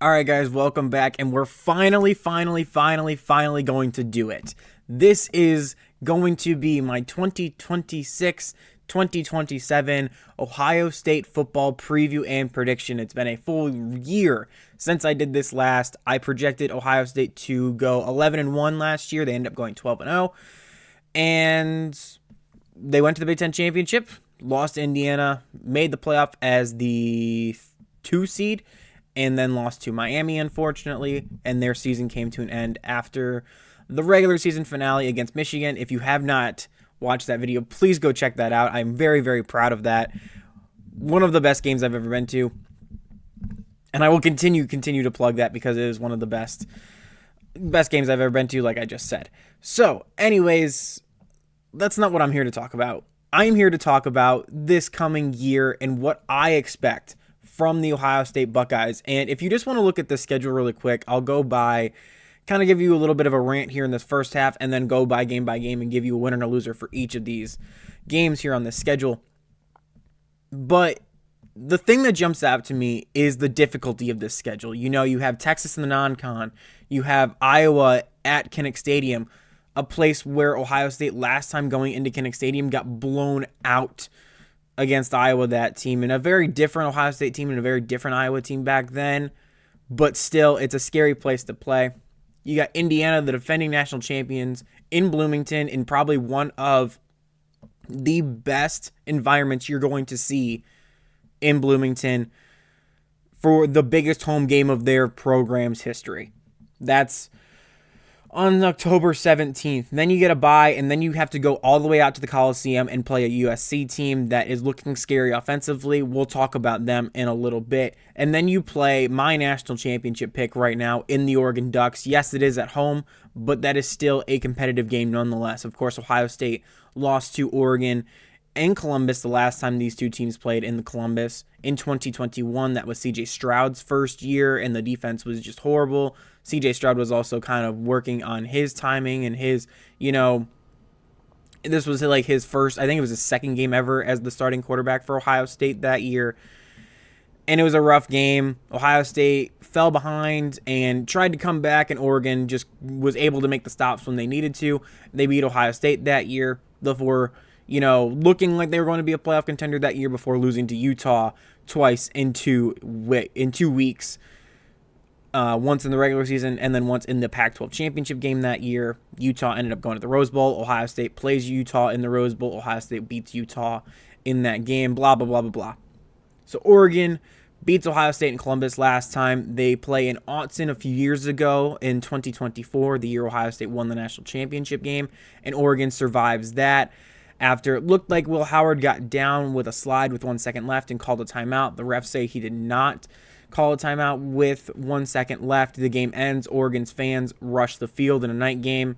All right, guys, welcome back. And we're finally going to do it. This is going to be my 2026-2027 Ohio State football preview and prediction. It's been a full year since I did this last. I projected Ohio State to go 11-1 last year. They ended up going 12-0. And they went to the Big Ten Championship, lost to Indiana, made the playoff as the 2 seed, and then lost to Miami, unfortunately, and their season came to an end after the regular season finale against Michigan. If you have not watched that video, please go check that out. I'm very proud of that. One of the best games I've ever been to, and I will continue to plug that because it is one of the best games I've ever been to, like I just said. So, anyways, that's not what I'm here to talk about. I'm here to talk about this coming year and what I expect from the Ohio State Buckeyes. And if you just want to look at the schedule really quick, I'll go by, kind of give you a little bit of a rant here in this first half, and then go by game and give you a winner and a loser for each of these games here on this schedule. But the thing that jumps out to me is the difficulty of this schedule. You know, you have Texas in the non-con, you have Iowa at Kinnick Stadium, a place where Ohio State last time going into Kinnick Stadium got blown out against Iowa, that team, and a very different Ohio State team and a very different Iowa team back then, but still, it's a scary place to play. You got Indiana, the defending national champions, in Bloomington, in probably one of the best environments you're going to see in Bloomington for the biggest home game of their program's history. That's on October 17th. Then you get a bye, and then you have to go all the way out to the Coliseum and play a USC team that is looking scary offensively. We'll talk about them in a little bit. And then you play my national championship pick right now in the Oregon Ducks. Yes, it is at home, but that is still a competitive game nonetheless. Of course, Ohio State lost to Oregon and Columbus the last time these two teams played in the Columbus in 2021. That was CJ Stroud's first year, and the defense was just horrible. CJ Stroud was also kind of working on his timing and his, this was like his first, I think it was his second game ever as the starting quarterback for Ohio State that year. And it was a rough game. Ohio State fell behind and tried to come back, and Oregon just was able to make the stops when they needed to. They beat Ohio State that year before, looking like they were going to be a playoff contender that year before losing to Utah twice in 2 weeks. Once in the regular season and then once in the Pac-12 championship game that year. Utah ended up going to the Rose Bowl. Ohio State plays Utah in the Rose Bowl. Ohio State beats Utah in that game, blah, blah, blah, blah, blah. So Oregon beats Ohio State in Columbus last time. They play in Autzen a few years ago in 2024, the year Ohio State won the national championship game, and Oregon survives that. After it looked like Will Howard got down with a slide with 1 second left and called a timeout, the refs say he did not call a timeout with 1 second left. The game ends. Oregon's fans rush the field in a night game,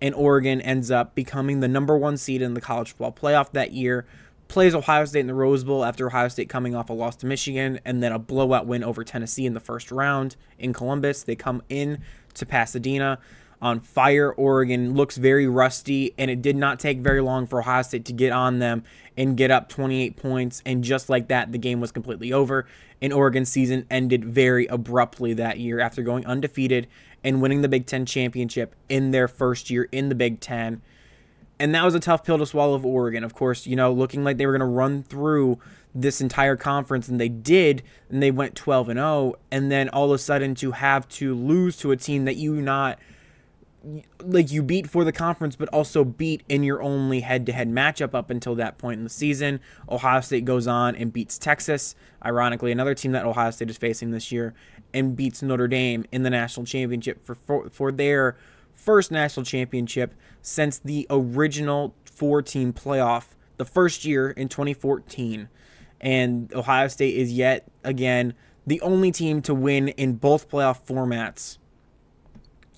and Oregon ends up becoming the number 1 seed in the college football playoff that year. Plays Ohio State in the Rose Bowl after Ohio State coming off a loss to Michigan and then a blowout win over Tennessee in the first round in Columbus. They come in to Pasadena on fire. Oregon looks very rusty, and it did not take very long for Ohio State to get on them and get up 28 points, and just like that, the game was completely over, and Oregon's season ended very abruptly that year after going undefeated and winning the Big Ten championship in their first year in the Big Ten. And that was a tough pill to swallow for Oregon. Of course, looking like they were going to run through this entire conference, and they did, and they went 12-0, and then all of a sudden to have to lose to a team that you beat for the conference, but also beat in your only head-to-head matchup up until that point in the season. Ohio State goes on and beats Texas, ironically another team that Ohio State is facing this year, and beats Notre Dame in the national championship for their first national championship since the original 4-team playoff, the first year in 2014. And Ohio State is yet again the only team to win in both playoff formats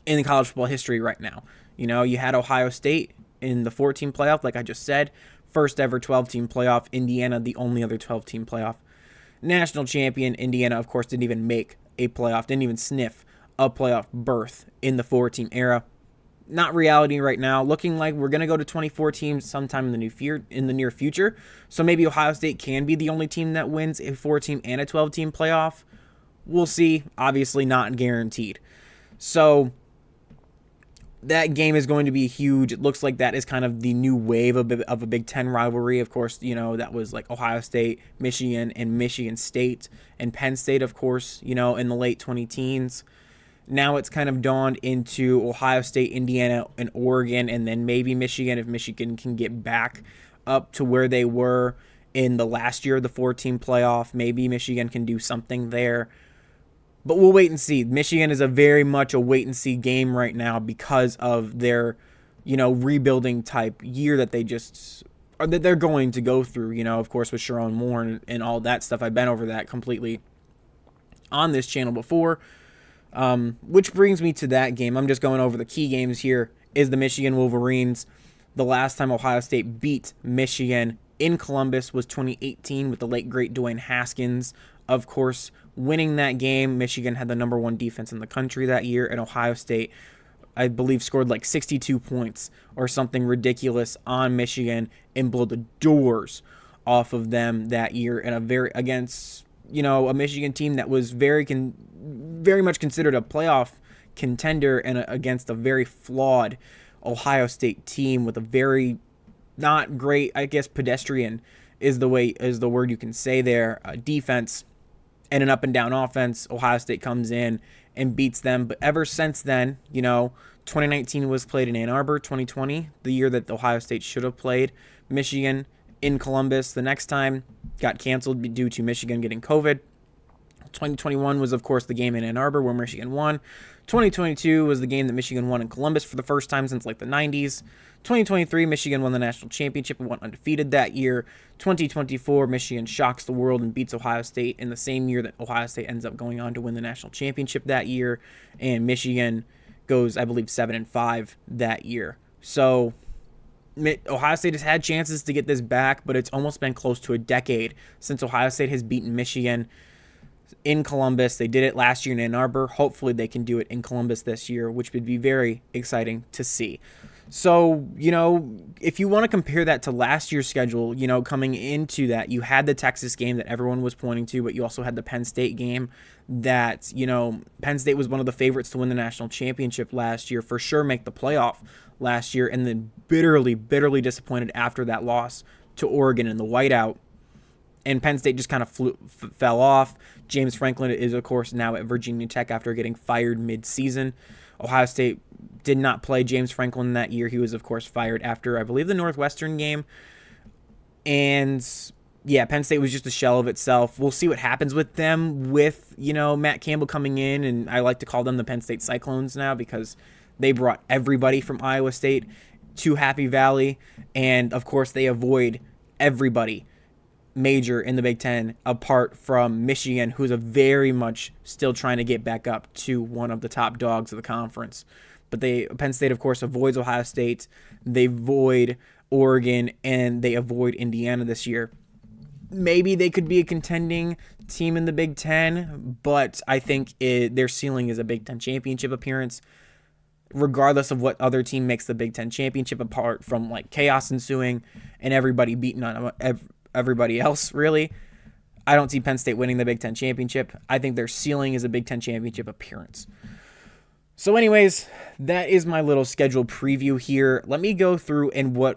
in the college football history right now. You had Ohio State in the 4-team playoff, like I just said. First ever 12-team playoff. Indiana, the only other 12-team playoff. National champion Indiana, of course, didn't even make a playoff, didn't even sniff a playoff berth in the 4-team era. Not reality right now. Looking like we're going to go to 24 teams sometime in the near future. So maybe Ohio State can be the only team that wins a 4-team and a 12-team playoff. We'll see. Obviously not guaranteed. So that game is going to be huge. It looks like that is kind of the new wave of a Big Ten rivalry. Of course, that was like Ohio State, Michigan, and Michigan State, and Penn State, of course, in the late 2010s. Now it's kind of dawned into Ohio State, Indiana, and Oregon, and then maybe Michigan if Michigan can get back up to where they were in the last year of the 4-team playoff. Maybe Michigan can do something there. But we'll wait and see. Michigan is a very much a wait and see game right now because of their, rebuilding type year that they're going to go through, of course, with Sherrone Moore and all that stuff. I've been over that completely on this channel before. Which brings me to that game. I'm just going over the key games here. Is the Michigan Wolverines. The last time Ohio State beat Michigan in Columbus was 2018 with the late great Dwayne Haskins, of course, winning that game. Michigan had the number 1 defense in the country that year, and Ohio State, I believe, scored like 62 points or something ridiculous on Michigan and blew the doors off of them that year against a Michigan team that was very much considered a playoff contender and against a very flawed Ohio State team with a very not great, I guess, pedestrian is the word you can say there, defense and an up and down offense. Ohio State comes in and beats them. But ever since then, 2019 was played in Ann Arbor, 2020, the year that Ohio State should have played Michigan in Columbus. The next time got canceled due to Michigan getting COVID. 2021 was, of course, the game in Ann Arbor where Michigan won. 2022 was the game that Michigan won in Columbus for the first time since like the 90s. 2023, Michigan won the national championship and went undefeated that year. 2024, Michigan shocks the world and beats Ohio State in the same year that Ohio State ends up going on to win the national championship that year. And Michigan goes, I believe, 7-5 that year. So Ohio State has had chances to get this back, but it's almost been close to a decade since Ohio State has beaten Michigan in Columbus. They did it last year in Ann Arbor. Hopefully they can do it in Columbus this year, which would be very exciting to see. So, if you want to compare that to last year's schedule, coming into that, you had the Texas game that everyone was pointing to, but you also had the Penn State game that, Penn State was one of the favorites to win the national championship last year, for sure make the playoff last year, and then bitterly, bitterly disappointed after that loss to Oregon in the whiteout. And Penn State just kind of fell off. James Franklin is, of course, now at Virginia Tech after getting fired mid-season. Ohio State did not play James Franklin that year. He was, of course, fired after, I believe, the Northwestern game. And, yeah, Penn State was just a shell of itself. We'll see what happens with them with, Matt Campbell coming in. And I like to call them the Penn State Cyclones now because they brought everybody from Iowa State to Happy Valley. And, of course, they avoid everybody major in the Big Ten apart from Michigan, who's a very much still trying to get back up to one of the top dogs of the conference. But Penn State, of course, avoids Ohio State. They avoid Oregon, and they avoid Indiana this year. Maybe they could be a contending team in the Big Ten, but I think their ceiling is a Big Ten championship appearance, regardless of what other team makes the Big Ten championship, apart from like chaos ensuing and everybody beating on everybody else, really. I don't see Penn State winning the Big Ten championship. I think their ceiling is a Big Ten championship appearance. So anyways, that is my little schedule preview here. Let me go through and what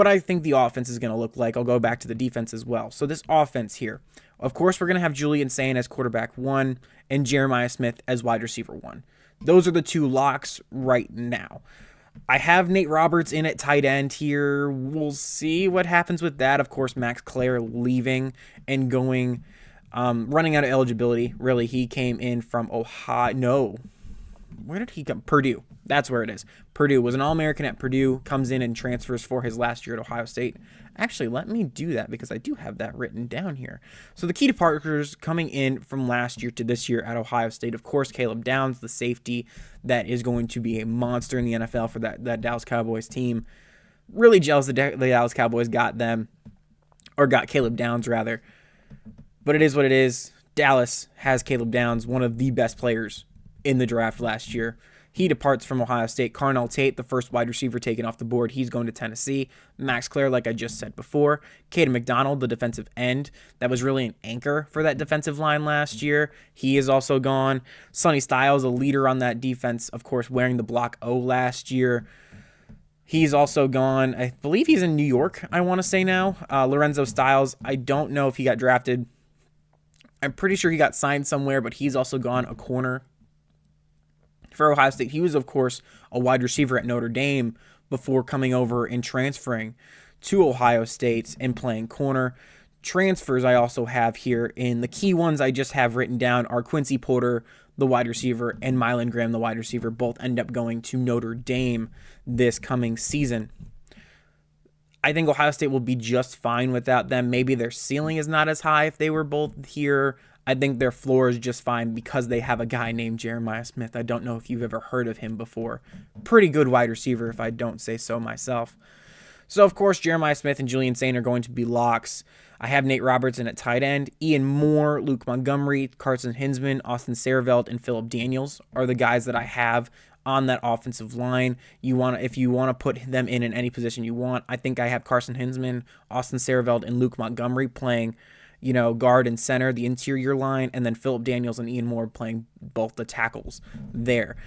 I think the offense is going to look like. I'll go back to the defense as well. So this offense here, of course, we're going to have Julian Sain as quarterback 1 and Jeremiah Smith as wide receiver 1. Those are the two locks right now. I have Nate Roberts in at tight end here. We'll see what happens with that. Of course, Max Clare leaving and going, running out of eligibility. Really, he came in from Ohio. No. Where did he come? Purdue. That's where it is. Purdue was an All-American at Purdue, comes in and transfers for his last year at Ohio State. Actually, let me do that because I do have that written down here. So the key departures coming in from last year to this year at Ohio State, of course, Caleb Downs, the safety that is going to be a monster in the NFL for that Dallas Cowboys team. Really jealous the Dallas Cowboys got Caleb Downs, rather. But it is what it is. Dallas has Caleb Downs, one of the best players in the draft last year. He departs from Ohio State. Carnell Tate, the first wide receiver taken off the board, he's going to Tennessee. Max Clare, like I just said before. Caden McDonald, the defensive end, that was really an anchor for that defensive line last year. He is also gone. Sonny Styles, a leader on that defense, of course, wearing the block O last year. He's also gone. I believe he's in New York, I want to say now. Lorenzo Styles, I don't know if he got drafted. I'm pretty sure he got signed somewhere, but he's also gone, a corner for Ohio State. He was, of course, a wide receiver at Notre Dame before coming over and transferring to Ohio State and playing corner. Transfers I also have here, and the key ones I just have written down are Quincy Porter, the wide receiver, and Mylan Graham, the wide receiver. Both end up going to Notre Dame this coming season. I think Ohio State will be just fine without them. Maybe their ceiling is not as high if they were both here. I think their floor is just fine because they have a guy named Jeremiah Smith. I don't know if you've ever heard of him before. Pretty good wide receiver, if I don't say so myself. So, of course, Jeremiah Smith and Julian Sain are going to be locks. I have Nate Robertson at tight end. Ian Moore, Luke Montgomery, Carson Hinsman, Austin Sarevelt, and Phillip Daniels are the guys that I have on that offensive line. If you want to put them in any position you want. I think I have Carson Hinsman, Austin Sarevelt, and Luke Montgomery playing, guard and center, the interior line, and then Phillip Daniels and Ian Moore playing both the tackles there.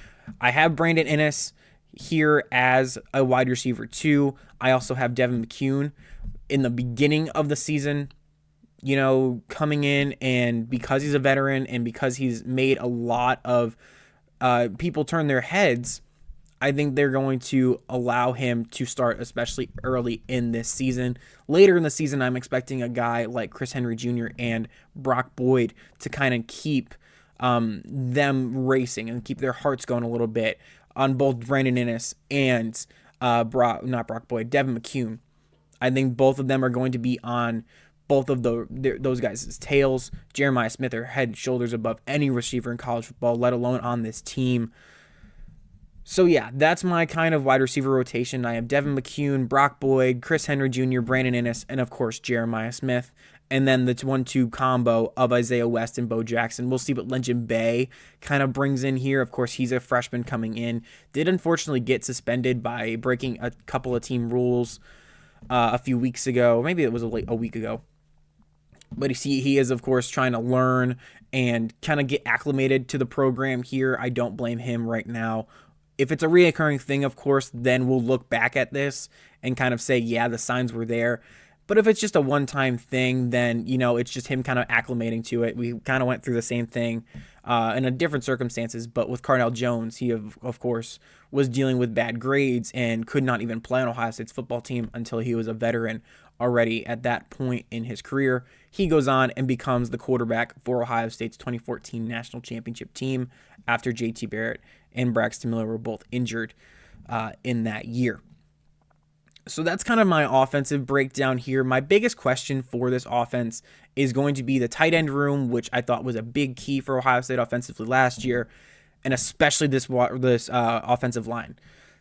I have Brandon Inniss here as a wide receiver too. I also have Devin McCune in the beginning of the season, coming in, and because he's a veteran and because he's made a lot of people turn their heads, I think they're going to allow him to start, especially early in this season. Later in the season, I'm expecting a guy like Chris Henry Jr. and Brock Boyd to kind of keep them racing and keep their hearts going a little bit on both Brandon Inniss and Devin McCune. I think both of them are going to be on both of those guys' tails. Jeremiah Smith are head and shoulders above any receiver in college football, let alone on this team. So yeah, that's my kind of wide receiver rotation. I have Devin McCune, Brock Boyd, Chris Henry Jr., Brandon Inniss, and of course Jeremiah Smith. And then the 1-2 combo of Isaiah West and Bo Jackson. We'll see what Lynchon Bay kind of brings in here. Of course, he's a freshman coming in. Did unfortunately get suspended by breaking a couple of team rules a few weeks ago. Maybe it was a week ago. But he is, of course, trying to learn and kind of get acclimated to the program here. I don't blame him right now. If it's a reoccurring thing, of course, then we'll look back at this and kind of say, yeah, the signs were there. But if it's just a one-time thing, then, it's just him kind of acclimating to it. We kind of went through the same thing in a different circumstances, but with Cardale Jones, he, of course, was dealing with bad grades and could not even play on Ohio State's football team until he was a veteran already at that point in his career. He goes on and becomes the quarterback for Ohio State's 2014 national championship team after J.T. Barrett and Braxton Miller were both injured in that year. So that's kind of my offensive breakdown here. My biggest question for this offense is going to be the tight end room, which I thought was a big key for Ohio State offensively last year, and especially this offensive line.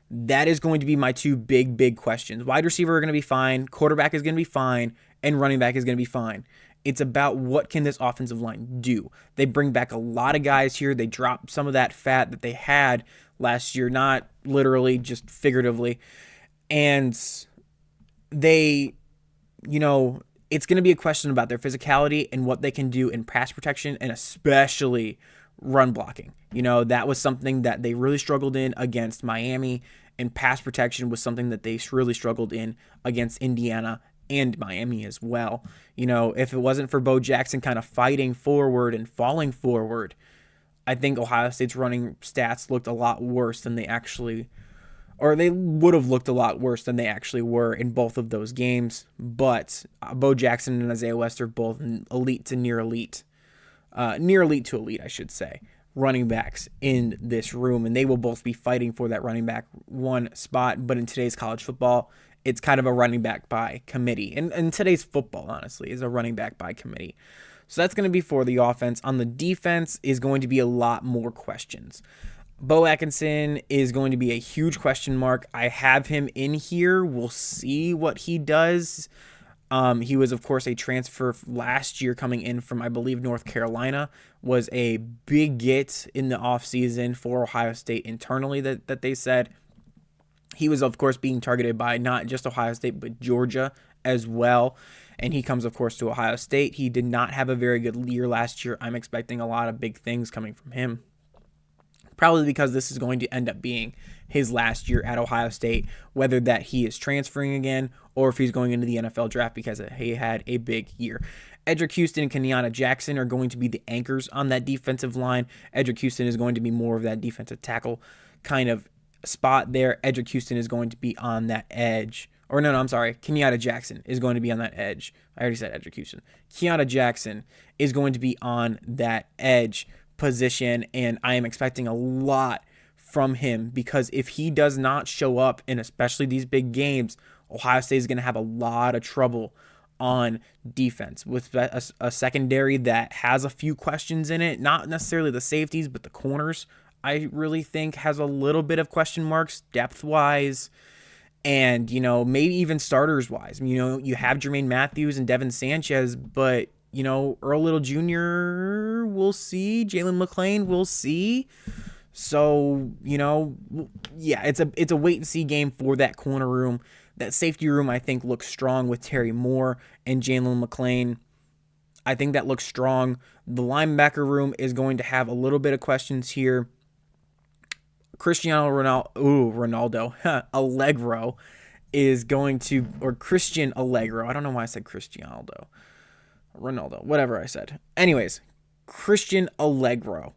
That is going to be my two big questions. Wide receiver are going to be fine, quarterback is going to be fine, and running back is going to be fine. It's about what can this offensive line do. They bring back a lot of guys here. They drop some of that fat that they had last year, not literally, just figuratively. And they, it's going to be a question about their physicality and what they can do in pass protection and especially run blocking. That was something that they really struggled in against Miami, and pass protection was something that they really struggled in against Indiana and Miami as well. If it wasn't for Bo Jackson kind of fighting forward and falling forward, I think Ohio State's running stats looked a lot worse than they would have looked a lot worse than they actually were in both of those games. But Bo Jackson and Isaiah West are both elite to near elite to elite, I should say, running backs in this room, and they will both be fighting for that running back one spot. But in today's college football, it's kind of a running back by committee. And today's football, honestly, is a running back by committee. So that's going to be for the offense. On the defense is going to be a lot more questions. Bo Atkinson is going to be a huge question mark. I have him in here. We'll see what he does. He was, of course, a transfer last year coming in from, I believe, North Carolina, was a big get in the offseason for Ohio State internally that they said. He was, of course, being targeted by not just Ohio State, but Georgia as well. And he comes, of course, to Ohio State. He did not have a very good year last year. I'm expecting a lot of big things coming from him. Probably because this is going to end up being his last year at Ohio State, whether that he is transferring again or if he's going into the NFL draft because he had a big year. Edric Houston and Kenyatta Jackson are going to be the anchors on that defensive line. Edric Houston is going to be more of that defensive tackle kind of spot there. Edric Houston is going to be on that edge. Or no, I'm sorry. Kenyatta Jackson is going to be on that edge. I already said Edric Houston. Kenyatta Jackson is going to be on that edge position, and I am expecting a lot from him because if he does not show up in especially these big games, Ohio State is going to have a lot of trouble on defense with a secondary that has a few questions in it, not necessarily the safeties, but the corners. I really think has a little bit of question marks depth-wise and, maybe even starters-wise. You have Jermaine Matthews and Devin Sanchez, but Earl Little Jr., we'll see. Jalen McLean, we'll see. So, yeah, it's a wait-and-see game for that corner room. That safety room, I think, looks strong with Terry Moore and Jalen McLean. I think that looks strong. The linebacker room is going to have a little bit of questions here. Ronaldo, Allegro is going to, or Christian Allegro. I don't know why I said Cristiano Ronaldo, whatever I said. Anyways, Christian Allegro,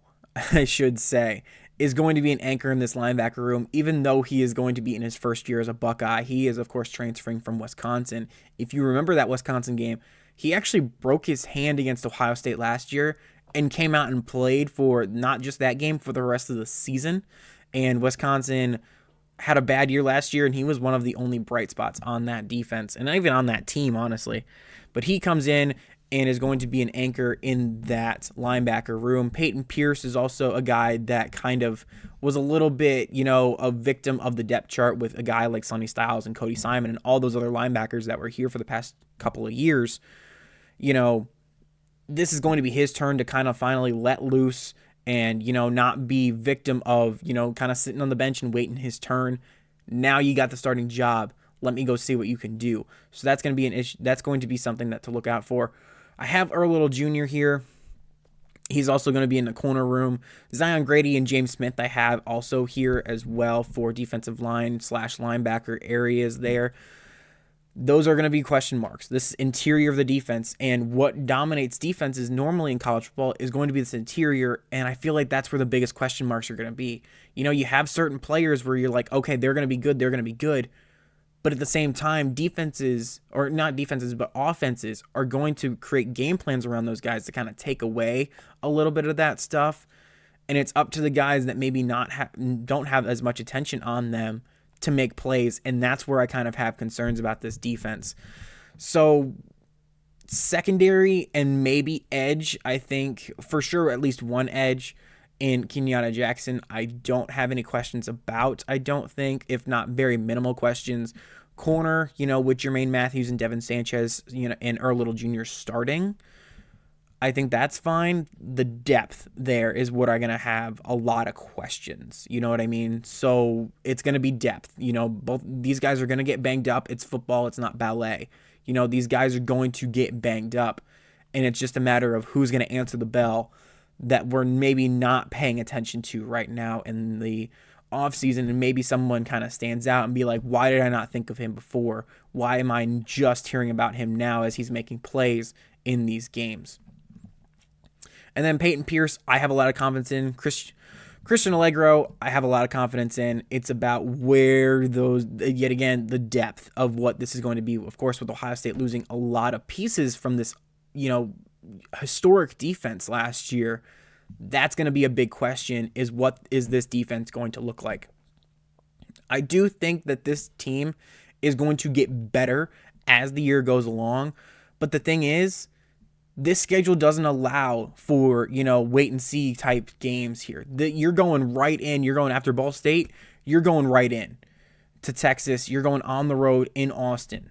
I should say, is going to be an anchor in this linebacker room, even though he is going to be in his first year as a Buckeye. He is, of course, transferring from Wisconsin. If you remember that Wisconsin game, he actually broke his hand against Ohio State last year and came out and played for not just that game, for the rest of the season. And Wisconsin had a bad year last year, and he was one of the only bright spots on that defense, and not even on that team, honestly. But he comes in and is going to be an anchor in that linebacker room. Peyton Pierce is also a guy that kind of was a little bit, a victim of the depth chart with a guy like Sonny Styles and Cody Simon and all those other linebackers that were here for the past couple of years. This is going to be his turn to kind of finally let loose and, not be victim of, kind of sitting on the bench and waiting his turn. Now you got the starting job. Let me go see what you can do. So that's going to be an issue. That's going to be something to look out for. I have Earl Little Jr. here. He's also going to be in the corner room. Zion Grady and James Smith I have also here as well for defensive line / linebacker areas there. Those are going to be question marks. This interior of the defense, and what dominates defenses normally in college football is going to be this interior, and I feel like that's where the biggest question marks are going to be. You have certain players where you're like, okay, they're going to be good, but at the same time, defenses, or not defenses, but offenses are going to create game plans around those guys to kind of take away a little bit of that stuff, and it's up to the guys that maybe don't have as much attention on them to make plays, and that's where I kind of have concerns about this defense. So secondary and maybe edge, I think for sure at least one edge in Kenyatta Jackson, I don't have any questions about, I don't think, if not very minimal questions. Corner, with Jermaine Matthews and Devin Sanchez, and Earl Little Jr. starting, I think that's fine. The depth there is what I'm going to have a lot of questions. You know what I mean? So it's going to be depth. Both these guys are going to get banged up. It's football. It's not ballet. These guys are going to get banged up, and it's just a matter of who's going to answer the bell that we're maybe not paying attention to right now in the offseason, and maybe someone kind of stands out and be like, why did I not think of him before? Why am I just hearing about him now as he's making plays in these games? And then Peyton Pierce, I have a lot of confidence in. Christian Allegro, I have a lot of confidence in. It's about where those, yet again, the depth of what this is going to be. Of course, with Ohio State losing a lot of pieces from this, historic defense last year, that's going to be a big question, is what is this defense going to look like? I do think that this team is going to get better as the year goes along, but the thing is, this schedule doesn't allow for, wait and see type games here. You're going right in. You're going after Ball State. You're going right in to Texas. You're going on the road in Austin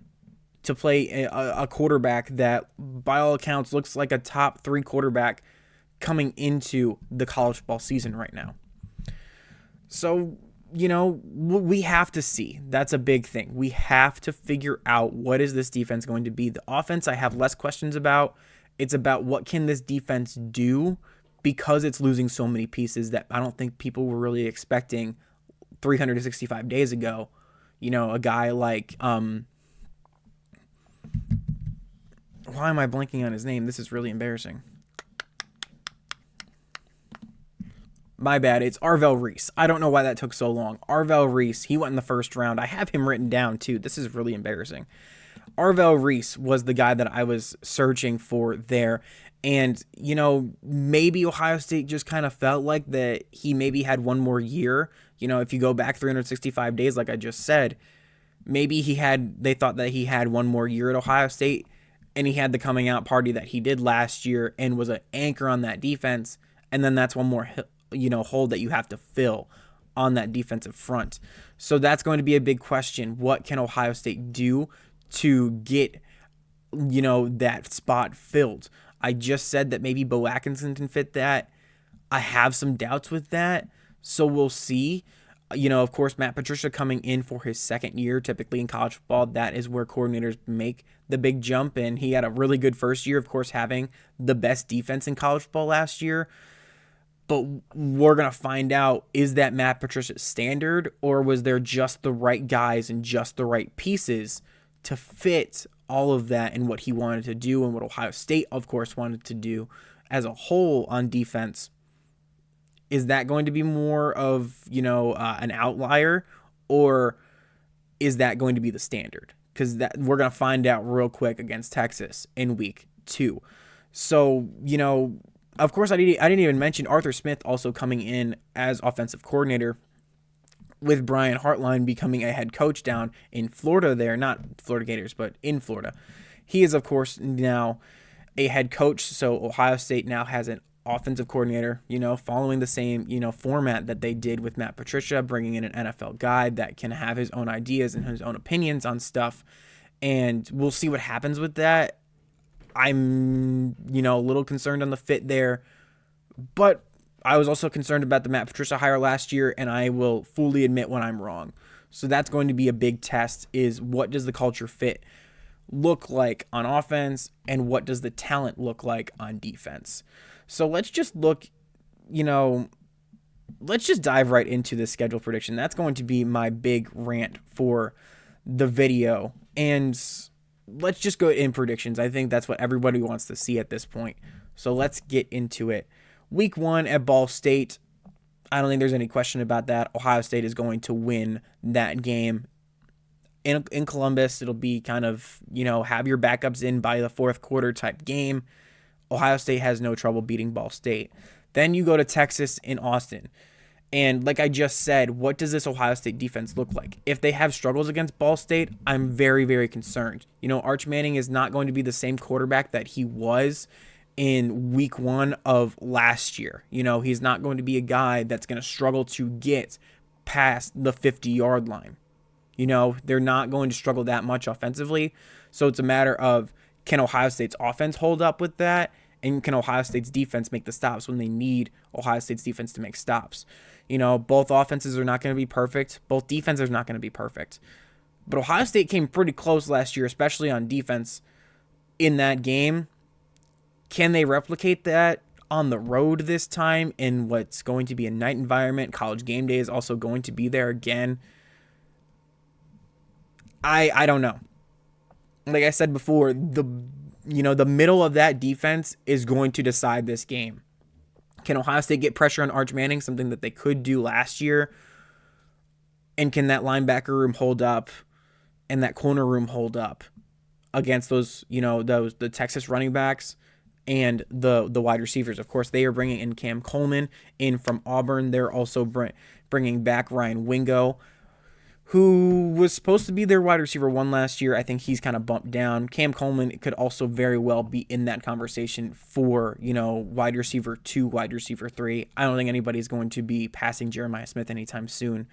to play a quarterback that, by all accounts, looks like a top 3 quarterback coming into the college football season right now. So, we have to see. That's a big thing. We have to figure out what is this defense going to be. The offense I have less questions about. It's about what can this defense do, because it's losing so many pieces that I don't think people were really expecting 365 days ago. A guy like, why am I blanking on his name? This is really embarrassing. My bad. It's Arvell Reese. I don't know why that took so long. Arvell Reese, he went in the first round. I have him written down too. This is really embarrassing. Arvell Reese was the guy that I was searching for there. And, maybe Ohio State just kind of felt like that he maybe had one more year. If you go back 365 days, like I just said, maybe they thought that he had one more year at Ohio State, and he had the coming out party that he did last year and was an anchor on that defense. And then that's one more, hole that you have to fill on that defensive front. So that's going to be a big question. What can Ohio State do to get, that spot filled? I just said that maybe Bo Atkinson can fit that. I have some doubts with that, so we'll see. Of course, Matt Patricia coming in for his second year, typically in college football, that is where coordinators make the big jump, and he had a really good first year, of course, having the best defense in college football last year. But we're going to find out, is that Matt Patricia's standard, or was there just the right guys and just the right pieces to fit all of that and what he wanted to do and what Ohio State, of course, wanted to do as a whole on defense? Is that going to be more of, an outlier, or is that going to be the standard? Because we're going to find out real quick against Texas in week 2. So, of course, I didn't even mention Arthur Smith also coming in as offensive coordinator, with Brian Hartline becoming a head coach down in Florida there, not Florida Gators, but in Florida. He is, of course, now a head coach, so Ohio State now has an offensive coordinator, following the same, format that they did with Matt Patricia, bringing in an NFL guy that can have his own ideas and his own opinions on stuff, and we'll see what happens with that. I'm, a little concerned on the fit there, but I was also concerned about the Matt Patricia hire last year, and I will fully admit when I'm wrong. So that's going to be a big test, is what does the culture fit look like on offense, and what does the talent look like on defense? So let's just let's just dive right into the schedule prediction. That's going to be my big rant for the video. And let's just go in predictions. I think that's what everybody wants to see at this point. So let's get into it. Week 1 at Ball State, I don't think there's any question about that. Ohio State is going to win that game. In Columbus, it'll be kind of, have your backups in by the fourth quarter type game. Ohio State has no trouble beating Ball State. Then you go to Texas in Austin. And like I just said, what does this Ohio State defense look like? If they have struggles against Ball State, I'm very, very concerned. Arch Manning is not going to be the same quarterback that he was in week 1 of last year. He's not going to be a guy that's going to struggle to get past the 50-yard line. They're not going to struggle that much offensively. So it's a matter of, can Ohio State's offense hold up with that? And can Ohio State's defense make the stops when they need Ohio State's defense to make stops? Both offenses are not going to be perfect. Both defenses are not going to be perfect. But Ohio State came pretty close last year, especially on defense in that game. Can they replicate that on the road this time in what's going to be a night environment? College game day is also going to be there again. I don't know. Like I said before, the middle of that defense is going to decide this game. Can Ohio State get pressure on Arch Manning, something that they could do last year? And can that linebacker room hold up and that corner room hold up against those, the Texas running backs and the wide receivers? Of course, they are bringing in Cam Coleman in from Auburn. They're also bringing back Ryan Wingo, who was supposed to be their wide receiver 1 last year. I think he's kind of bumped down. Cam Coleman could also very well be in that conversation for, wide receiver 2, wide receiver 3. I don't think anybody's going to be passing Jeremiah Smith anytime soon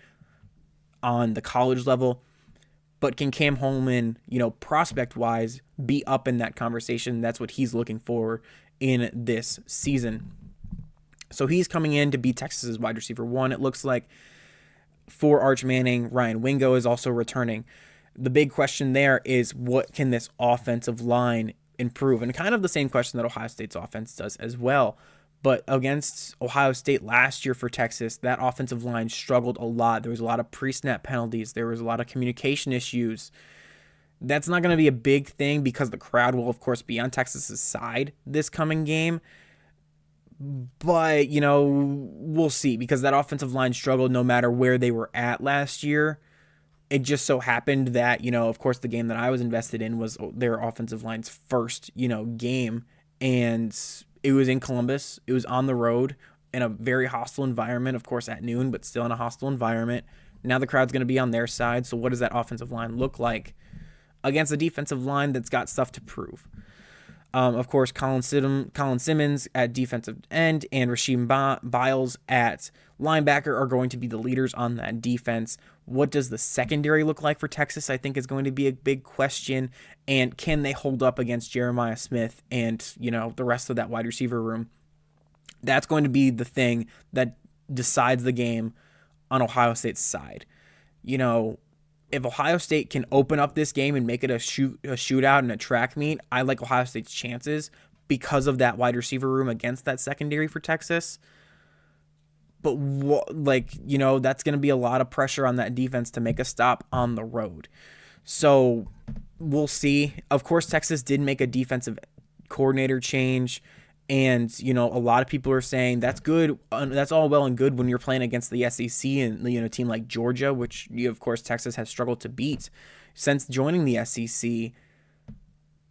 on the college level. But can Cam Holman, prospect-wise, be up in that conversation? That's what he's looking for in this season. So he's coming in to be Texas's wide receiver 1, it looks like. For Arch Manning, Ryan Wingo is also returning. The big question there is, what can this offensive line improve? And kind of the same question that Ohio State's offense does as well. But against Ohio State last year for Texas, that offensive line struggled a lot. There was a lot of pre-snap penalties. There was a lot of communication issues. That's not going to be a big thing because the crowd will, of course, be on Texas's side this coming game. But, we'll see, because that offensive line struggled no matter where they were at last year. It just so happened that, of course, the game that I was invested in was their offensive line's first, game. And it was in Columbus. It was on the road in a very hostile environment, of course, at noon, but still in a hostile environment. Now the crowd's going to be on their side. So what does that offensive line look like against a defensive line that's got stuff to prove? Of course, Colin Simmons at defensive end and Rasheem Biles at linebacker are going to be the leaders on that defense. What does the secondary look like for Texas, I think, is going to be a big question. And can they hold up against Jeremiah Smith and, the rest of that wide receiver room? That's going to be the thing that decides the game on Ohio State's side. If Ohio State can open up this game and make it a shootout and a track meet, I like Ohio State's chances because of that wide receiver room against that secondary for Texas. But that's going to be a lot of pressure on that defense to make a stop on the road. So we'll see. Of course, Texas did make a defensive coordinator change. And, a lot of people are saying that's good. That's all well and good when you're playing against the SEC and, a team like Georgia, which, of course, Texas has struggled to beat since joining the SEC.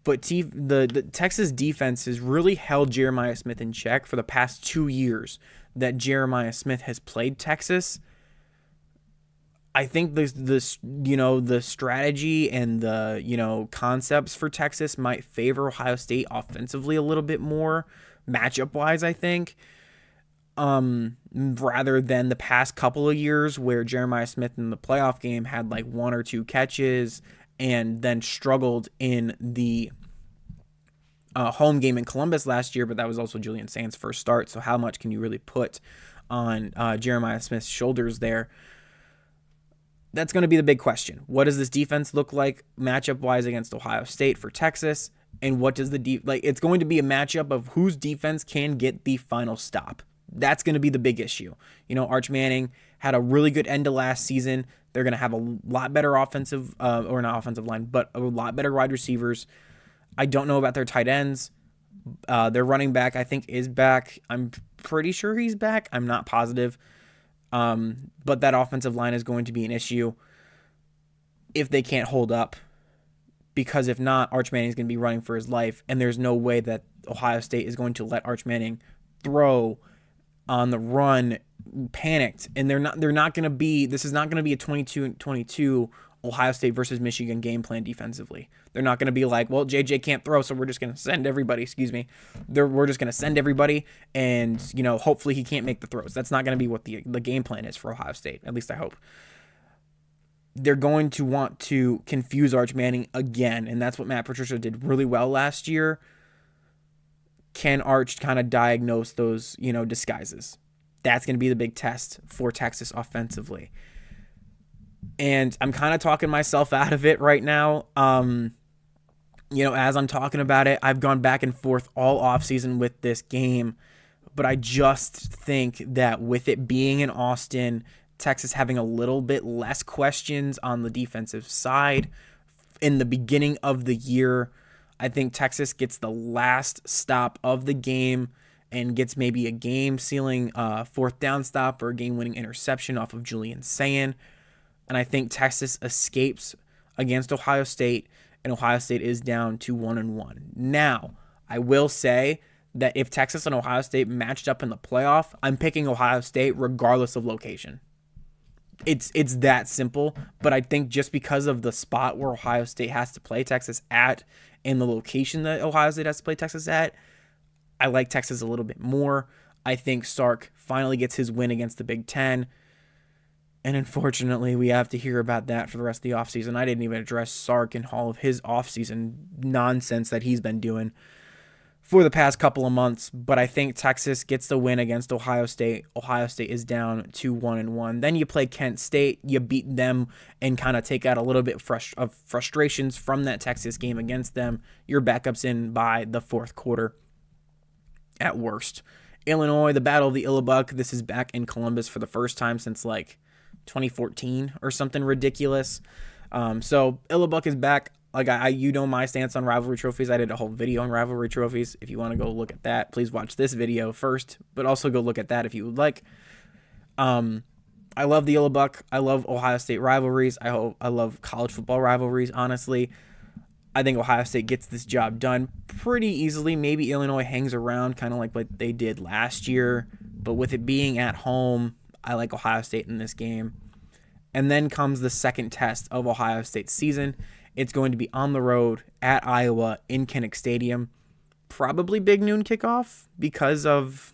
But the Texas defense has really held Jeremiah Smith in check for the past 2 years that Jeremiah Smith has played Texas. I think the strategy and the concepts for Texas might favor Ohio State offensively a little bit more, matchup wise, I think, rather than the past couple of years where Jeremiah Smith in the playoff game had like 1 or 2 catches and then struggled in the home game in Columbus last year. But that was also Julian Saint's first start, so how much can you really put on Jeremiah Smith's shoulders there? That's going to be the big question. What does this defense look like matchup-wise against Ohio State for Texas? And what does it's going to be a matchup of whose defense can get the final stop. That's going to be the big issue. Arch Manning had a really good end to last season. They're going to have a lot better offensive, or not offensive line, but a lot better wide receivers. I don't know about their tight ends. Their running back, I think, is back. I'm pretty sure he's back. I'm not positive. But that offensive line is going to be an issue if they can't hold up, because if not, Arch Manning is going to be running for his life, and there's no way that Ohio State is going to let Arch Manning throw on the run panicked. And they're not going to be, this is not going to be a 22-22 Ohio State versus Michigan game plan defensively. They're not going to be like, well, JJ can't throw, so we're just going to send everybody, we're just going to send everybody, and, hopefully he can't make the throws. That's not going to be what the game plan is for Ohio State, at least I hope. They're going to want to confuse Arch Manning again, and that's what Matt Patricia did really well last year. Can Arch kind of diagnose those, disguises? That's going to be the big test for Texas offensively. And I'm kind of talking myself out of it right now. As I'm talking about it, I've gone back and forth all offseason with this game. But I just think that with it being in Austin, Texas having a little bit less questions on the defensive side in the beginning of the year, I think Texas gets the last stop of the game and gets maybe a game-sealing 4th down stop or a game-winning interception off of Julian Sayin. And I think Texas escapes against Ohio State, and Ohio State is down to 1-1. Now, I will say that if Texas and Ohio State matched up in the playoff, I'm picking Ohio State regardless of location. It's that simple, but I think just because of the spot where Ohio State has to play Texas at and the location that Ohio State has to play Texas at, I like Texas a little bit more. I think Sark finally gets his win against the Big Ten. And unfortunately, we have to hear about that for the rest of the offseason. I didn't even address Sark and all of his offseason nonsense that he's been doing for the past couple of months. But I think Texas gets the win against Ohio State. Ohio State is down to 1-1. Then you play Kent State. You beat them and kind of take out a little bit of frustrations from that Texas game against them. Your backup's in by the fourth quarter at worst. Illinois, the Battle of the Illabuck. This is back in Columbus for the first time since like 2014 or something ridiculous. So Illabuck is back. Like you know my stance on rivalry trophies. I did a whole video on rivalry trophies. If you want to go look at that, please watch this video first, but also go look at that if you would like. I love the Illabuck. I love Ohio State rivalries. I love college football rivalries, honestly. I think Ohio State gets this job done pretty easily. Maybe Illinois hangs around kind of like what they did last year, but with it being at home, I like Ohio State in this game. And then comes the second test of Ohio State's season. It's going to be on the road at Iowa in Kinnick Stadium. Probably big noon kickoff because of,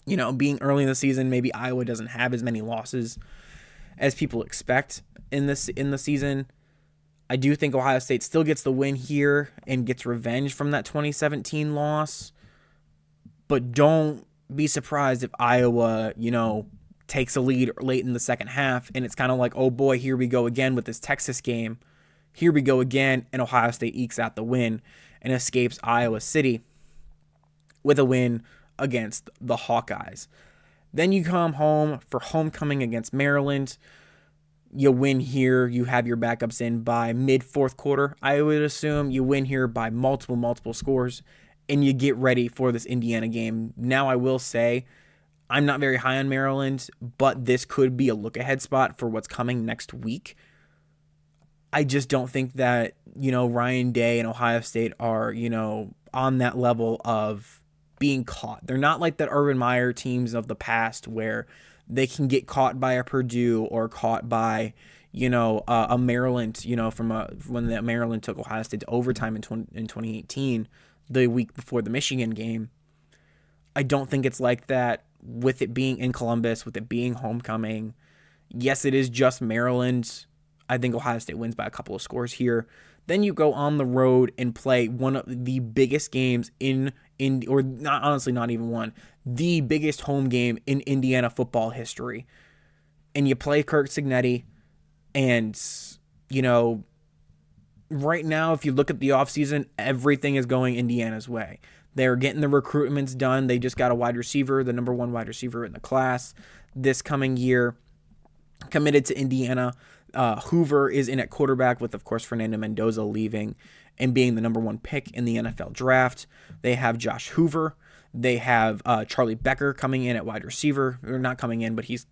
being early in the season. Maybe Iowa doesn't have as many losses as people expect in the season. I do think Ohio State still gets the win here and gets revenge from that 2017 loss. But don't be surprised if Iowa, takes a lead late in the second half, and it's kind of like, oh boy, here we go again with this Texas game. Here we go again, and Ohio State ekes out the win and escapes Iowa City with a win against the Hawkeyes. Then you come home for homecoming against Maryland. You win here. You have your backups in by mid-fourth quarter, I would assume. You win here by multiple scores, and you get ready for this Indiana game. Now, I will say, I'm not very high on Maryland, but this could be a look-ahead spot for what's coming next week. I just don't think that, Ryan Day and Ohio State are, on that level of being caught. They're not like the Urban Meyer teams of the past where they can get caught by a Purdue or caught by, a Maryland, when the Maryland took Ohio State to overtime in 2018, the week before the Michigan game. I don't think it's like that with it being in Columbus, with it being homecoming. Yes, it is just Maryland. I think Ohio State wins by a couple of scores here. Then you go on the road and play one of the biggest games or not, honestly, not even one, the biggest home game in Indiana football history. And you play Kirk Cignetti, and, right now, if you look at the offseason, everything is going Indiana's way. They're getting the recruitments done. They just got a wide receiver, the number one wide receiver in the class this coming year, committed to Indiana. Hoover is in at quarterback with, of course, Fernando Mendoza leaving and being the number one pick in the NFL draft. They have Josh Hoover. They have Charlie Becker coming in at wide receiver, or not coming in, but he's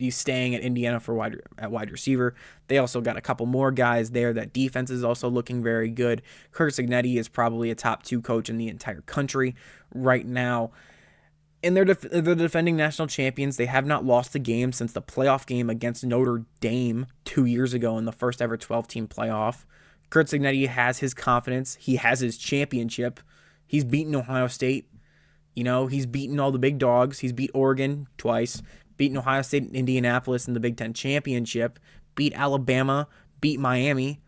staying at Indiana for wide receiver. They also got a couple more guys there. That defense is also looking very good. Kirk Cignetti is probably a top 2 coach in the entire country right now. And they're the defending national champions. They have not lost a game since the playoff game against Notre Dame 2 years ago in the first ever 12-team playoff. Kirk Cignetti has his confidence. He has his championship. He's beaten Ohio State. He's beaten all the big dogs. He's beat Oregon twice, beaten Ohio State and Indianapolis in the Big Ten championship, beat Alabama, beat Miami,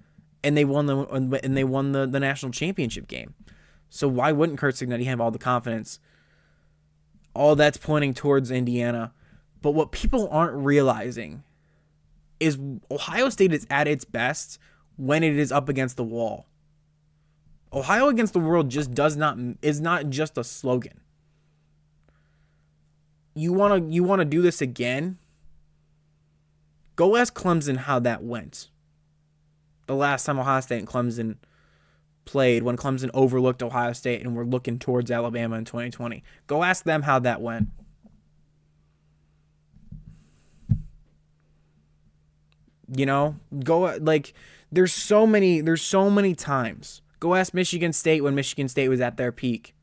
and they won the national championship game. So why wouldn't Kirk Cignetti have all the confidence? All that's pointing towards Indiana. But what people aren't realizing is Ohio State is at its best when it is up against the wall. Ohio against the world is not just a slogan. You want to do this again? Go ask Clemson how that went. The last time Ohio State and Clemson played, when Clemson overlooked Ohio State and were looking towards Alabama in 2020. Go ask them how that went. There's so many times. Go ask Michigan State when Michigan State was at their peak.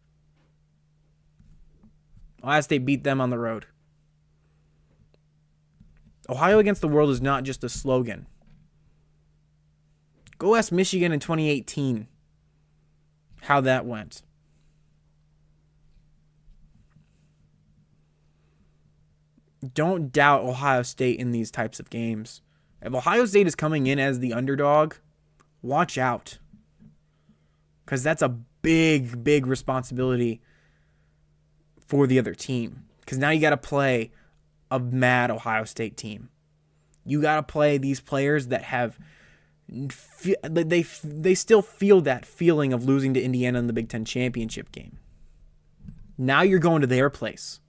Ohio State beat them on the road. Ohio against the world is not just a slogan. Go ask Michigan in 2018 how that went. don't doubt Ohio State in these types of games. If Ohio State is coming in as the underdog, watch out. Because that's a big, big responsibility for the other team. Because now you got to play a mad Ohio State team. You got to play these players that have they still feel that feeling of losing to Indiana in the Big Ten championship game. Now you're going to their place.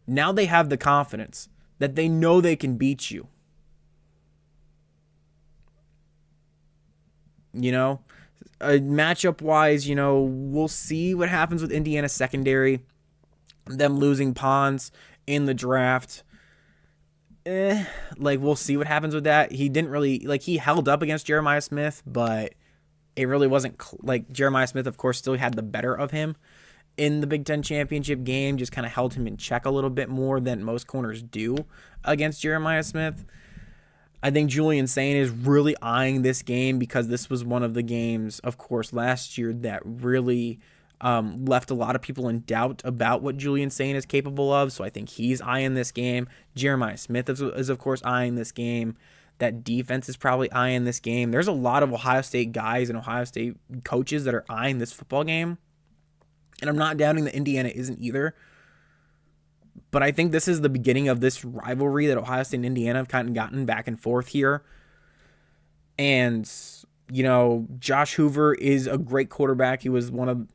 Now they have the confidence that they know they can beat you. You know, matchup wise, you know, we'll see what happens with Indiana secondary. Them losing Pons in the draft. We'll see what happens with that. He didn't really, he held up against Jeremiah Smith, but it really wasn't, Jeremiah Smith, of course, still had the better of him in the Big Ten championship game, just kind of held him in check a little bit more than most corners do against Jeremiah Smith. I think Julian Sain is really eyeing this game because this was one of the games, of course, last year that really left a lot of people in doubt about what Julian Sain is capable of. So I think he's eyeing this game. Jeremiah Smith is of course, eyeing this game. That defense is probably eyeing this game. There's a lot of Ohio State guys and Ohio State coaches that are eyeing this football game. And I'm not doubting that Indiana isn't either. But I think this is the beginning of this rivalry that Ohio State and Indiana have kind of gotten back and forth here. And, you know, Josh Hoover is a great quarterback. He was one of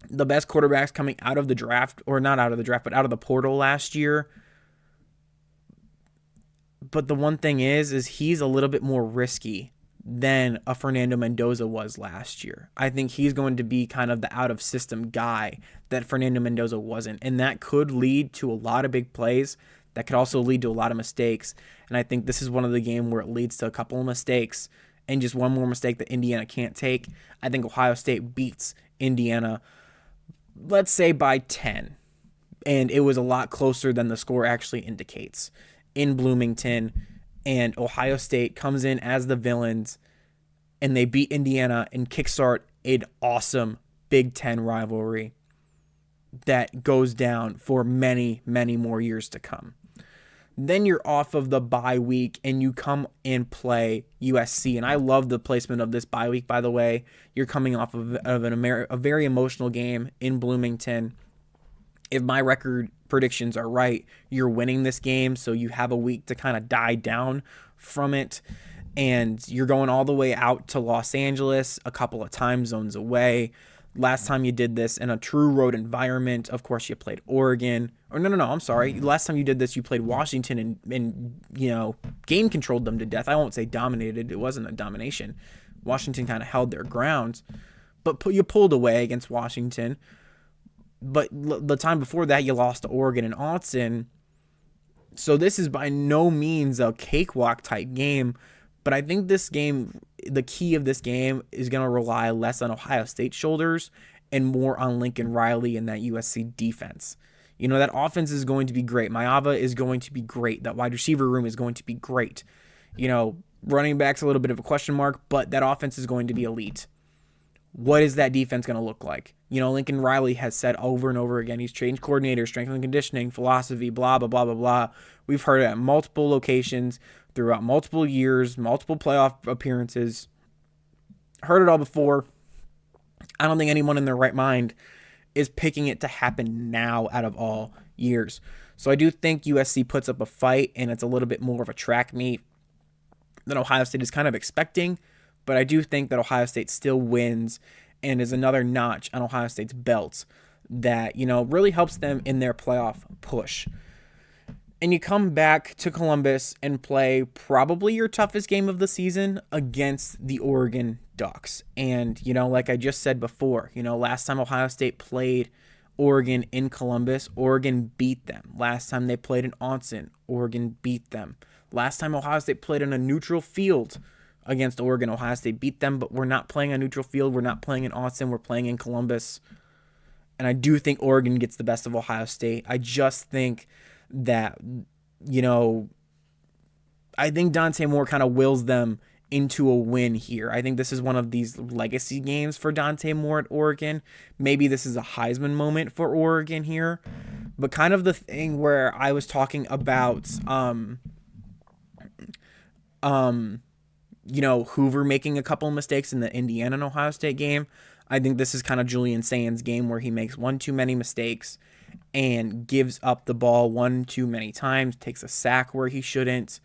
the best quarterbacks coming out of the draft, or not out of the draft, but out of the portal last year. But the one thing is he's a little bit more risky than a Fernando Mendoza was last year. I think he's going to be kind of the out-of-system guy that Fernando Mendoza wasn't, and that could lead to a lot of big plays. That could also lead to a lot of mistakes, and I think this is one of the games where it leads to a couple of mistakes, and just one more mistake that Indiana can't take. I think Ohio State beats Indiana, let's say by 10, and it was a lot closer than the score actually indicates in Bloomington. And Ohio State comes in as the villains, and they beat Indiana and kickstart an awesome Big Ten rivalry that goes down for many, many more years to come. Then you're off of the bye week, and you come and play USC. And I love the placement of this bye week, by the way. You're coming off of a very emotional game in Bloomington. If my record predictions are right, you're winning this game, so you have a week to kind of die down from it, and you're going all the way out to Los Angeles, a couple of time zones away. Last time you did this in a true road environment, of course, you played Oregon. Or no, I'm sorry. Last time you did this, you played Washington and you know, game controlled them to death. I won't say dominated. It wasn't a domination. Washington kind of held their ground, but you pulled away against Washington. But the time before that, you lost to Oregon and Autzen. So this is by no means a cakewalk type game. But I think this game, the key of this game is going to rely less on Ohio State's shoulders and more on Lincoln Riley and that USC defense. You know, that offense is going to be great. Maava is going to be great. That wide receiver room is going to be great. You know, running back's a little bit of a question mark, but that offense is going to be elite. What is that defense going to look like? You know, Lincoln Riley has said over and over again, he's changed coordinators, strength and conditioning, philosophy, blah, blah, blah, blah, blah. We've heard it at multiple locations throughout multiple years, multiple playoff appearances. Heard it all before. I don't think anyone in their right mind is picking it to happen now out of all years. So I do think USC puts up a fight, and it's a little bit more of a track meet than Ohio State is kind of expecting. But I do think that Ohio State still wins and is another notch on Ohio State's belt that, you know, really helps them in their playoff push. And you come back to Columbus and play probably your toughest game of the season against the Oregon Ducks. And, you know, like I just said before, you know, last time Ohio State played Oregon in Columbus, Oregon beat them. Last time they played in Autzen, Oregon beat them. Last time Ohio State played in a neutral field against Oregon, Ohio State beat them, but we're not playing a neutral field. We're not playing in Autzen. We're playing in Columbus. And I do think Oregon gets the best of Ohio State. I just think that, you know, I think Dante Moore kind of wills them into a win here. I think this is one of these legacy games for Dante Moore at Oregon. Maybe this is a Heisman moment for Oregon here. But kind of the thing where I was talking about, Hoover making a couple of mistakes in the Indiana and Ohio State game. I think this is kind of Julian Sain's game where he makes one too many mistakes and gives up the ball one too many times, takes a sack where he shouldn't,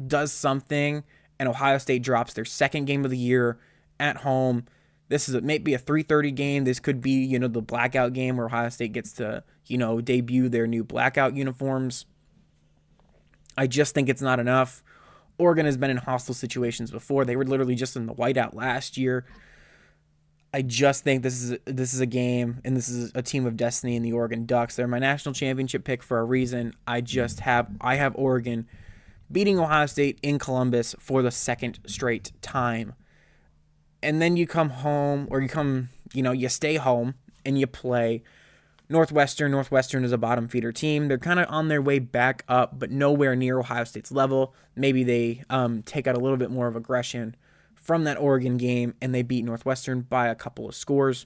does something, and Ohio State drops their second game of the year at home. This is maybe a 3:30 game. This could be, the blackout game where Ohio State gets to, debut their new blackout uniforms. I just think it's not enough. Oregon has been in hostile situations before. They were literally just in the whiteout last year. I just think this is a game, and this is a team of destiny in the Oregon Ducks. They're my national championship pick for a reason. I have Oregon beating Ohio State in Columbus for the second straight time. And then you come home, or you stay home and you play Northwestern. Northwestern is a bottom feeder team. They're kind of on their way back up, but nowhere near Ohio State's level. Maybe they take out a little bit more of aggression from that Oregon game, and they beat Northwestern by a couple of scores.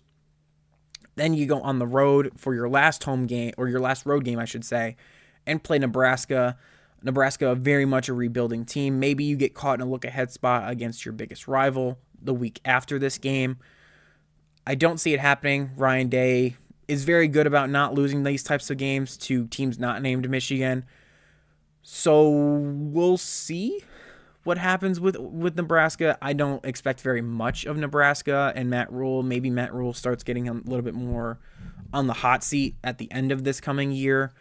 Then you go on the road for your last home game, or your last road game, I should say, and play Nebraska. Nebraska, very much a rebuilding team. Maybe you get caught in a look-ahead spot against your biggest rival the week after this game. I don't see it happening. Ryan Day is very good about not losing these types of games to teams not named Michigan. So we'll see what happens with Nebraska. I don't expect very much of Nebraska and Matt Rule. Maybe Matt Rule starts getting a little bit more on the hot seat at the end of this coming year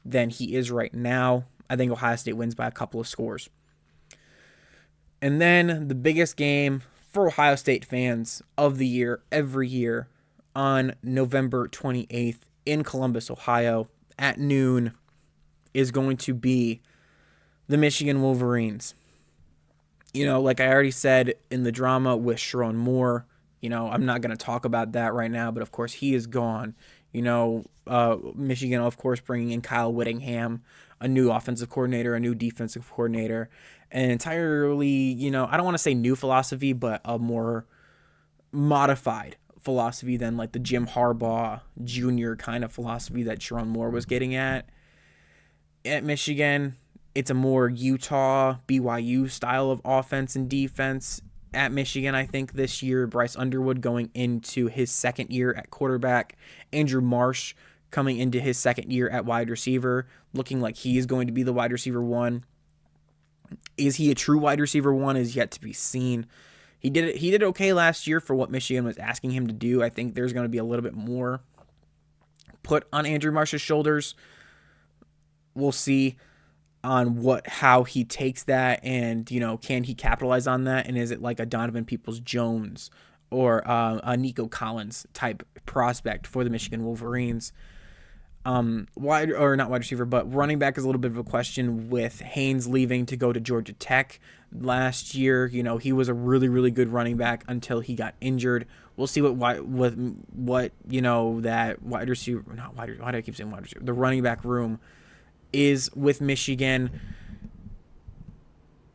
than he is right now. I think Ohio State wins by a couple of scores. And then the biggest game for Ohio State fans of the year, every year, on November 28th in Columbus, Ohio, at noon, is going to be the Michigan Wolverines. Like I already said in the drama with Sharon Moore, I'm not going to talk about that right now, but of course he is gone. Michigan, of course, bringing in Kyle Whittingham, a new offensive coordinator, a new defensive coordinator, an entirely, I don't want to say new philosophy, but a more modified philosophy than like the Jim Harbaugh Jr. kind of philosophy that Sharon Moore was getting at Michigan. It's a more Utah, BYU style of offense and defense at Michigan, I think, this year. Bryce Underwood going into his second year at quarterback. Andrew Marsh coming into his second year at wide receiver, looking like he is going to be the wide receiver one. Is he a true wide receiver one is yet to be seen. He did okay last year for what Michigan was asking him to do. I think there's going to be a little bit more put on Andrew Marsh's shoulders. We'll see on how he takes that, and can he capitalize on that, and is it like a Donovan Peoples-Jones or a Nico Collins type prospect for the Michigan Wolverines? Not wide receiver, but running back is a little bit of a question with Haynes leaving to go to Georgia Tech last year. He was a really, really good running back until he got injured. We'll see that wide receiver, why do I keep saying wide receiver? The running back room is with Michigan.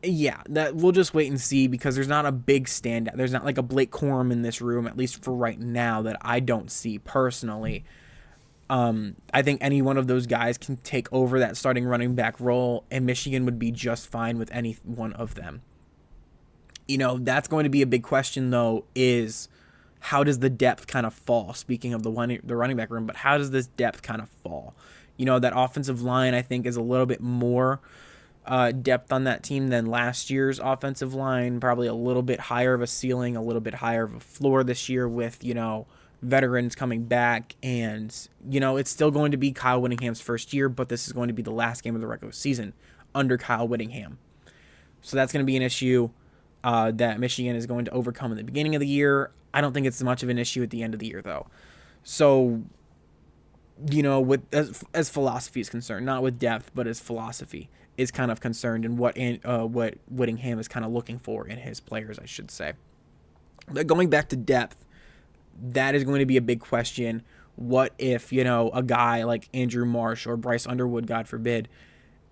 Yeah, that we'll just wait and see, because there's not a big standout. There's not like a Blake Corum in this room, at least for right now, that I don't see personally. I think any one of those guys can take over that starting running back role, and Michigan would be just fine with any one of them. That's going to be a big question, though, is how does the depth kind of fall? Speaking of the running back room, but how does this depth kind of fall? That offensive line, I think, is a little bit more depth on that team than last year's offensive line. Probably a little bit higher of a ceiling, a little bit higher of a floor this year with, veterans coming back. And, it's still going to be Kyle Whittingham's first year, but this is going to be the last game of the regular season under Kyle Whittingham. So that's going to be an issue that Michigan is going to overcome in the beginning of the year. I don't think it's much of an issue at the end of the year, though. So, with as philosophy is concerned, not with depth, but as philosophy is kind of concerned, and what Whittingham is kind of looking for in his players, I should say. But going back to depth, that is going to be a big question. What if, a guy like Andrew Marsh or Bryce Underwood, God forbid,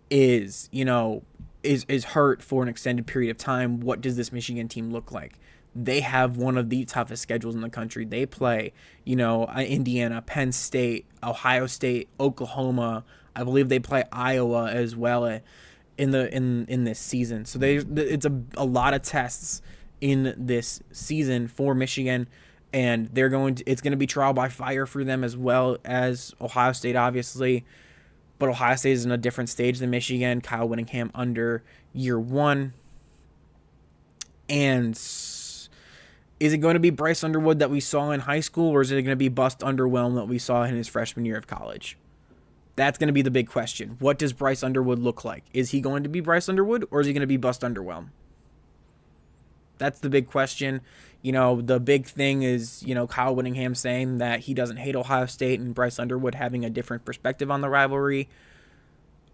is hurt for an extended period of time? What does this Michigan team look like? they have one of the toughest schedules in the country. They play, Indiana, Penn State, Ohio State, Oklahoma. I believe they play Iowa as well in this season. So it's a lot of tests in this season for Michigan, and it's going to be trial by fire for them as well as Ohio State, obviously. But Ohio State is in a different stage than Michigan. Kyle Whittingham under year one. And is it going to be Bryce Underwood that we saw in high school, or is it going to be Bust Underwhelm that we saw in his freshman year of college? That's going to be the big question. What does Bryce Underwood look like? Is he going to be Bryce Underwood, or is he going to be Bust Underwhelm? That's the big question. The big thing is, Kyle Whittingham saying that he doesn't hate Ohio State and Bryce Underwood having a different perspective on the rivalry.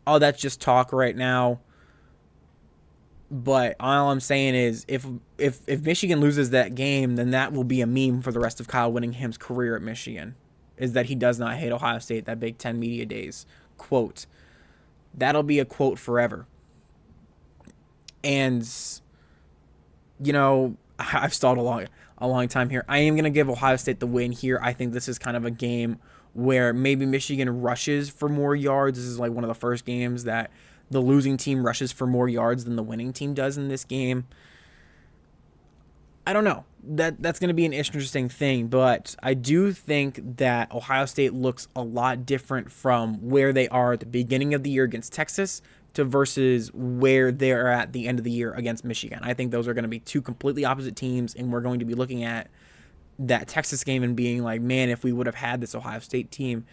All that's just talk right now. But all I'm saying is if Michigan loses that game, then that will be a meme for the rest of Kyle Whittingham's career at Michigan, is that he does not hate Ohio State, that Big Ten Media Days quote. That'll be a quote forever. And, I've stalled a long time here. I am going to give Ohio State the win here. I think this is kind of a game where maybe Michigan rushes for more yards. This is like one of the first games that the losing team rushes for more yards than the winning team does in this game. I don't know. That's going to be an interesting thing, but I do think that Ohio State looks a lot different from where they are at the beginning of the year against Texas to versus where they're at the end of the year against Michigan. I think those are going to be two completely opposite teams, and we're going to be looking at that Texas game and being like, man, if we would have had this Ohio State team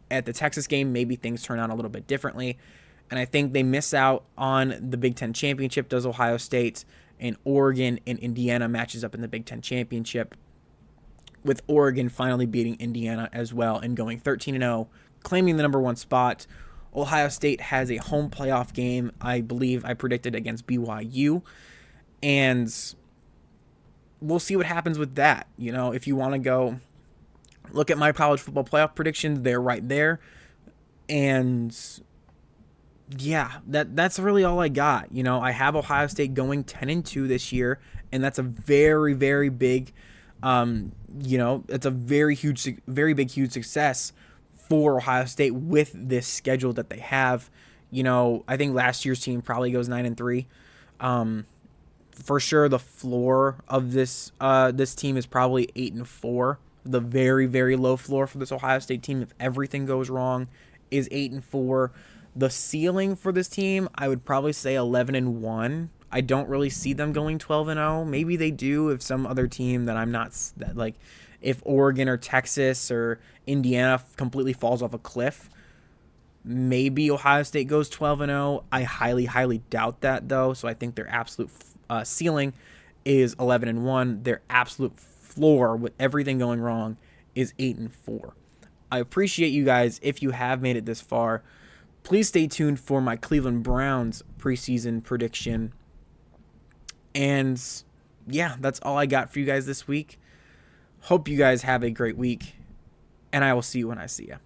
at the Texas game, maybe things turn out a little bit differently. And I think they miss out on the Big Ten championship, does Ohio State, and Oregon and Indiana matches up in the Big Ten championship, with Oregon finally beating Indiana as well and going 13-0, claiming the number one spot. Ohio State has a home playoff game, I believe I predicted, against BYU. And we'll see what happens with that. If you want to go look at my college football playoff predictions, they're right there. And yeah, that's really all I got. I have Ohio State going 10-2 this year, and that's a very, very big, it's a very big, huge success for Ohio State with this schedule that they have. I think last year's team probably goes 9-3. For sure, the floor of this team is probably 8-4. The very, very low floor for this Ohio State team, if everything goes wrong, is 8-4. The ceiling for this team, I would probably say 11-1. I don't really see them going 12-0. Maybe they do if some other team that I'm not that like, if Oregon or Texas or Indiana completely falls off a cliff. Maybe Ohio State goes 12-0. I highly, highly doubt that though. So I think their absolute ceiling is 11-1. Their absolute floor with everything going wrong is 8-4. I appreciate you guys if you have made it this far. Please stay tuned for my Cleveland Browns preseason prediction. And yeah, that's all I got for you guys this week. Hope you guys have a great week, and I will see you when I see you.